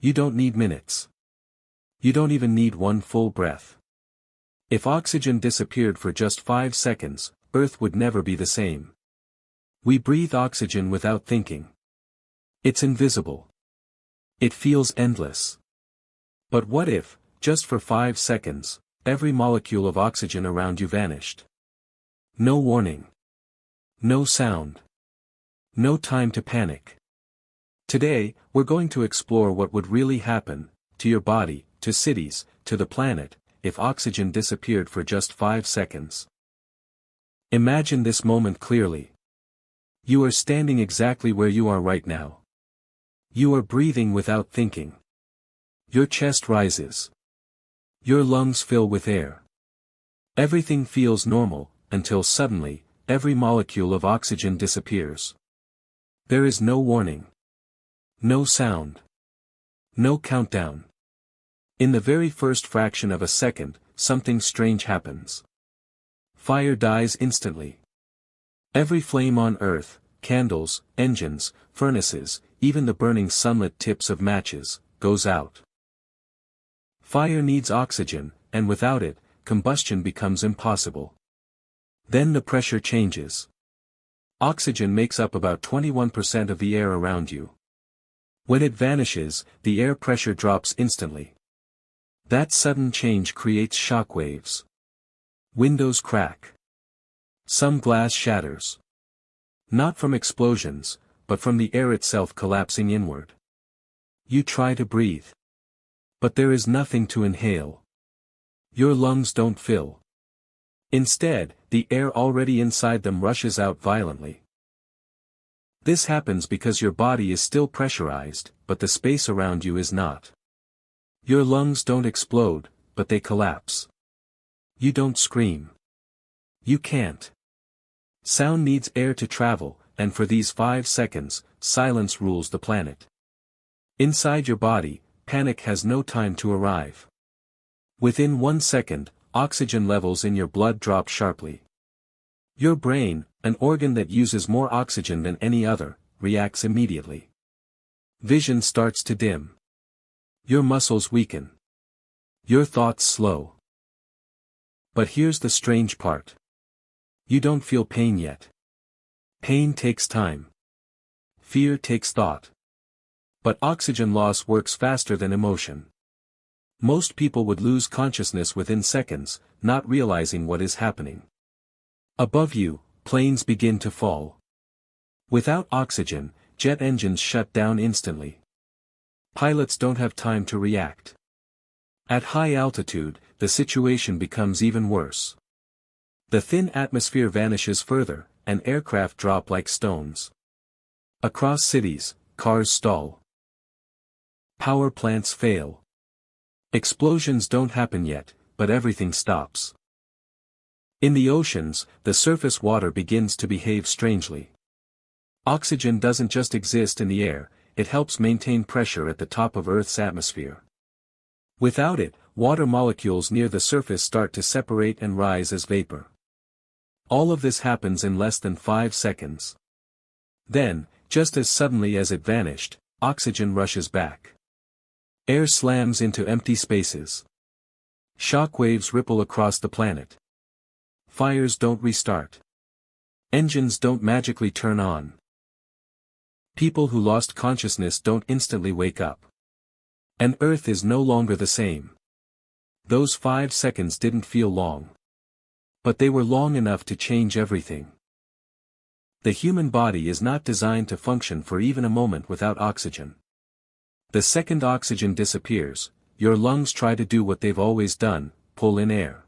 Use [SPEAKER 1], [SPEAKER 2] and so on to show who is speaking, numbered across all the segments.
[SPEAKER 1] You don't need minutes. You don't even need one full breath. If oxygen disappeared for just 5 seconds, Earth would never be the same. We breathe oxygen without thinking. It's invisible. It feels endless. But what if, just for 5 seconds, every molecule of oxygen around you vanished? No warning. No sound. No time to panic. Today, we're going to explore what would really happen, to your body, to cities, to the planet, if oxygen disappeared for just 5 seconds. Imagine this moment clearly. You are standing exactly where you are right now. You are breathing without thinking. Your chest rises. Your lungs fill with air. Everything feels normal, until suddenly, every molecule of oxygen disappears. There is no warning. No sound. No countdown. In the very first fraction of a second, something strange happens. Fire dies instantly. Every flame on Earth, candles, engines, furnaces, even the burning sunlit tips of matches, goes out. Fire needs oxygen, and without it, combustion becomes impossible. Then the pressure changes. Oxygen makes up about 21% of the air around you. When it vanishes, the air pressure drops instantly. That sudden change creates shock waves. Windows crack. Some glass shatters. Not from explosions, but from the air itself collapsing inward. You try to breathe. But there is nothing to inhale. Your lungs don't fill. Instead, the air already inside them rushes out violently. This happens because your body is still pressurized, but the space around you is not. Your lungs don't explode, but they collapse. You don't scream. You can't. Sound needs air to travel, and for these 5 seconds, silence rules the planet. Inside your body, panic has no time to arrive. Within 1 second, oxygen levels in your blood drop sharply. Your brain, an organ that uses more oxygen than any other, reacts immediately. Vision starts to dim. Your muscles weaken. Your thoughts slow. But here's the strange part. You don't feel pain yet. Pain takes time. Fear takes thought. But oxygen loss works faster than emotion. Most people would lose consciousness within seconds, not realizing what is happening. Above you, planes begin to fall. Without oxygen, jet engines shut down instantly. Pilots don't have time to react. At high altitude, the situation becomes even worse. The thin atmosphere vanishes further, and aircraft drop like stones. Across cities, cars stall. Power plants fail. Explosions don't happen yet, but everything stops. In the oceans, the surface water begins to behave strangely. Oxygen doesn't just exist in the air, it helps maintain pressure at the top of Earth's atmosphere. Without it, water molecules near the surface start to separate and rise as vapor. All of this happens in less than 5 seconds. Then, just as suddenly as it vanished, oxygen rushes back. Air slams into empty spaces. Shock waves ripple across the planet. Fires don't restart. Engines don't magically turn on. People who lost consciousness don't instantly wake up. And Earth is no longer the same. Those 5 seconds didn't feel long. But they were long enough to change everything. The human body is not designed to function for even a moment without oxygen. The second oxygen disappears, your lungs try to do what they've always done, pull in air.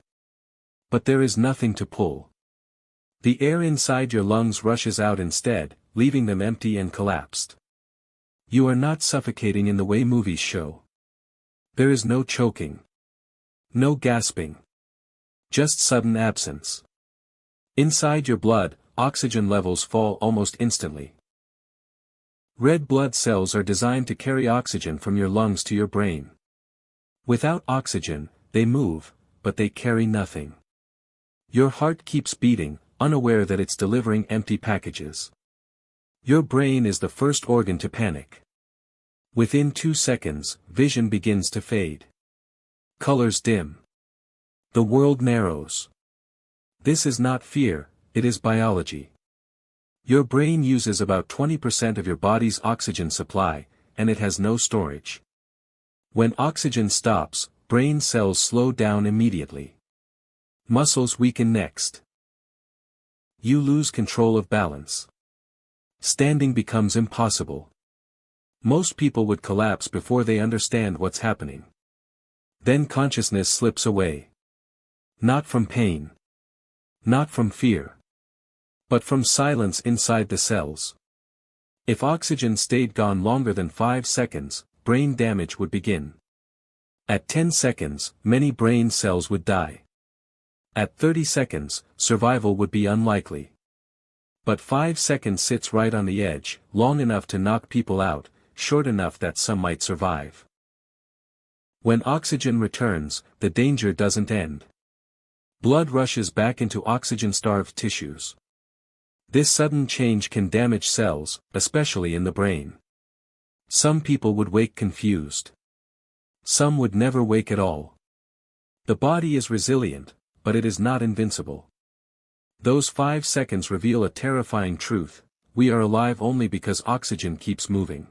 [SPEAKER 1] But there is nothing to pull. The air inside your lungs rushes out instead, leaving them empty and collapsed. You are not suffocating in the way movies show. There is no choking. No gasping. Just sudden absence. Inside your blood, oxygen levels fall almost instantly. Red blood cells are designed to carry oxygen from your lungs to your brain. Without oxygen, they move, but they carry nothing. Your heart keeps beating, unaware that it's delivering empty packages. Your brain is the first organ to panic. Within 2 seconds, vision begins to fade. Colors dim. The world narrows. This is not fear, it is biology. Your brain uses about 20% of your body's oxygen supply, and it has no storage. When oxygen stops, brain cells slow down immediately. Muscles weaken next. You lose control of balance. Standing becomes impossible. Most people would collapse before they understand what's happening. Then consciousness slips away. Not from pain. Not from fear. But from silence inside the cells. If oxygen stayed gone longer than 5 seconds, brain damage would begin. At 10 seconds, many brain cells would die. At 30 seconds, survival would be unlikely. But 5 seconds sits right on the edge, long enough to knock people out, short enough that some might survive. When oxygen returns, the danger doesn't end. Blood rushes back into oxygen-starved tissues. This sudden change can damage cells, especially in the brain. Some people would wake confused. Some would never wake at all. The body is resilient, but it is not invincible. Those 5 seconds reveal a terrifying truth: we are alive only because oxygen keeps moving.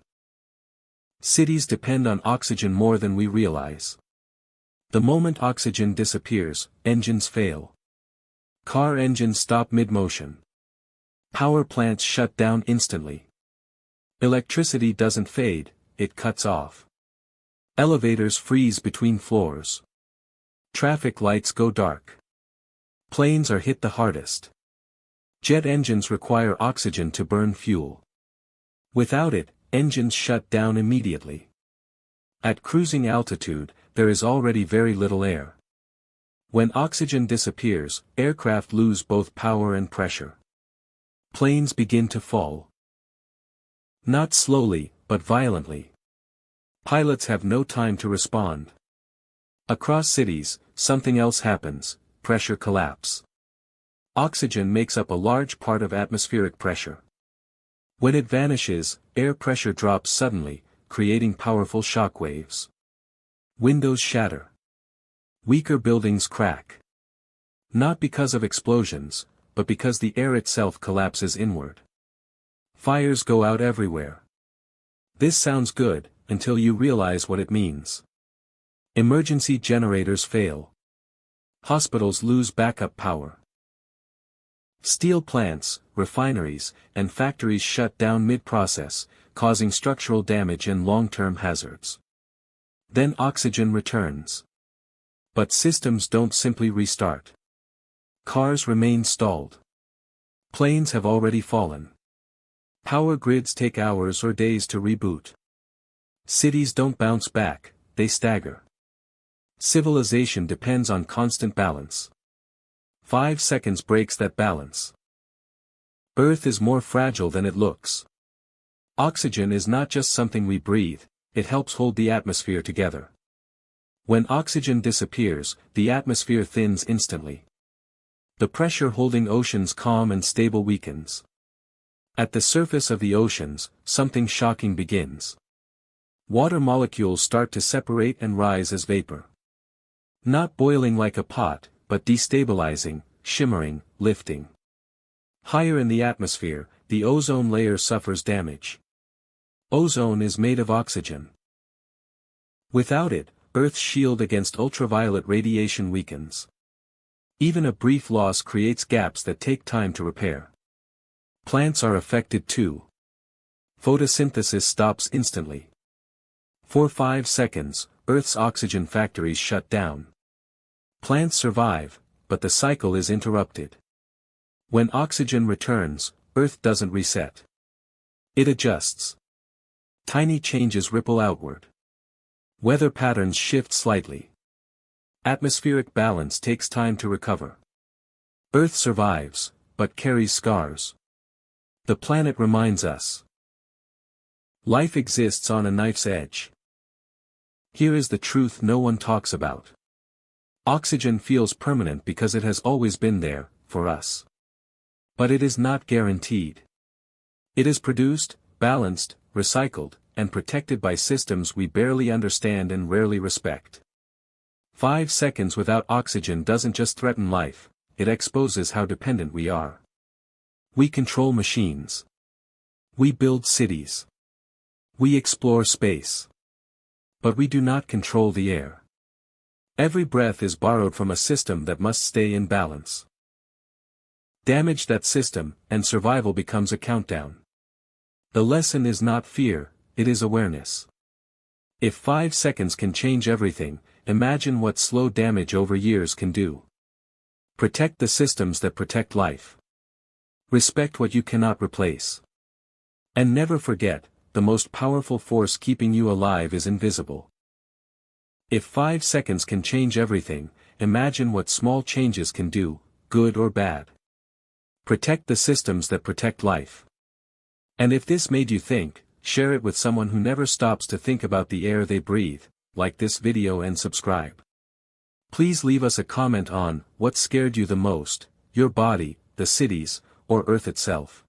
[SPEAKER 1] Cities depend on oxygen more than we realize. The moment oxygen disappears, engines fail. Car engines stop mid-motion. Power plants shut down instantly. Electricity doesn't fade, it cuts off. Elevators freeze between floors. Traffic lights go dark. Planes are hit the hardest. Jet engines require oxygen to burn fuel. Without it, engines shut down immediately. At cruising altitude, there is already very little air. When oxygen disappears, aircraft lose both power and pressure. Planes begin to fall. Not slowly, but violently. Pilots have no time to respond. Across cities, something else happens: pressure collapse. Oxygen makes up a large part of atmospheric pressure. When it vanishes, air pressure drops suddenly, creating powerful shock waves. Windows shatter. Weaker buildings crack. Not because of explosions, but because the air itself collapses inward. Fires go out everywhere. This sounds good, until you realize what it means. Emergency generators fail. Hospitals lose backup power. Steel plants, refineries, and factories shut down mid-process, causing structural damage and long-term hazards. Then oxygen returns. But systems don't simply restart. Cars remain stalled. Planes have already fallen. Power grids take hours or days to reboot. Cities don't bounce back, they stagger. Civilization depends on constant balance. 5 seconds breaks that balance. Earth is more fragile than it looks. Oxygen is not just something we breathe, it helps hold the atmosphere together. When oxygen disappears, the atmosphere thins instantly. The pressure holding oceans calm and stable weakens. At the surface of the oceans, something shocking begins. Water molecules start to separate and rise as vapor. Not boiling like a pot, but destabilizing, shimmering, lifting. Higher in the atmosphere, the ozone layer suffers damage. Ozone is made of oxygen. Without it, Earth's shield against ultraviolet radiation weakens. Even a brief loss creates gaps that take time to repair. Plants are affected too. Photosynthesis stops instantly. For 5 seconds, Earth's oxygen factories shut down. Plants survive, but the cycle is interrupted. When oxygen returns, Earth doesn't reset. It adjusts. Tiny changes ripple outward. Weather patterns shift slightly. Atmospheric balance takes time to recover. Earth survives, but carries scars. The planet reminds us. Life exists on a knife's edge. Here is the truth no one talks about. Oxygen feels permanent because it has always been there, for us. But it is not guaranteed. It is produced, balanced, recycled, and protected by systems we barely understand and rarely respect. 5 seconds without oxygen doesn't just threaten life, it exposes how dependent we are. We control machines. We build cities. We explore space. But we do not control the air. Every breath is borrowed from a system that must stay in balance. Damage that system, and survival becomes a countdown. The lesson is not fear, it is awareness. If 5 seconds can change everything, imagine what slow damage over years can do. Protect the systems that protect life. Respect what you cannot replace. And never forget, the most powerful force keeping you alive is invisible. If 5 seconds can change everything, imagine what small changes can do, good or bad. Protect the systems that protect life. And if this made you think, share it with someone who never stops to think about the air they breathe, like this video and subscribe. Please leave us a comment on what scared you the most, your body, the cities, or Earth itself.